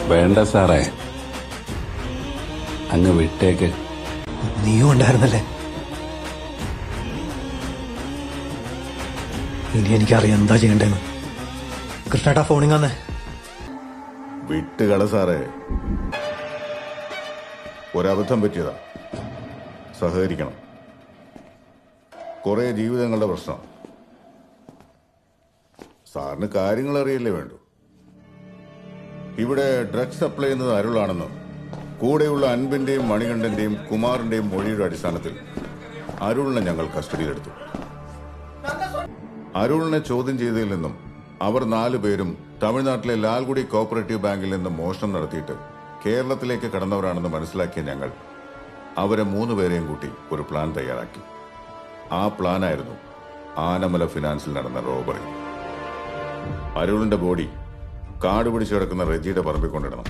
വേണ്ട സാറേ, അങ്ങ് വിട്ടേക്ക്. നീയും ഉണ്ടായിരുന്നല്ലേ? ഇനി എനിക്കറിയാം എന്താ ചെയ്യണ്ടേന്ന്. കൃഷ്ണേട്ടാ ഫോണിങ്ങാന്നേ. വിട്ടുകള സാറേ, ഒരബദ്ധം പറ്റിയതാ, സഹകരിക്കണം. കുറെ ജീവിതങ്ങളുടെ പ്രശ്നം. സാറിന് കാര്യങ്ങൾ അറിയില്ലേ വേണ്ടു. ഇവിടെ ഡ്രഗ്സ് സപ്ലൈ ചെയ്യുന്നത് അരുളാണെന്നും കൂടെയുള്ള അൻപിന്റെയും മണികണ്ഠന്റെയും കുമാറിന്റെയും മൊഴിയുടെ അടിസ്ഥാനത്തിൽ അരുളിനെ ഞങ്ങൾ കസ്റ്റഡിയിലെടുത്തു. അരുളിനെ ചോദ്യം ചെയ്തതിൽ നിന്നും അവർ 4 പേരും തമിഴ്നാട്ടിലെ ലാൽഗുഡി കോഓപ്പറേറ്റീവ് ബാങ്കിൽ നിന്ന് മോഷണം നടത്തിയിട്ട് കേരളത്തിലേക്ക് കടന്നവരാണെന്ന് മനസ്സിലാക്കിയ ഞങ്ങൾ അവരെ 3 പേരെയും കൂട്ടി ഒരു പ്ലാൻ തയ്യാറാക്കി. ആ പ്ലാനായിരുന്നു ആനമല ഫിനാൻസിൽ നടന്ന റോബറി. അരുളിന്റെ ബോഡി കാട് പിടിച്ചു കിടക്കുന്ന റെജിയുടെ പറമ്പിൽ കൊണ്ടിടണം.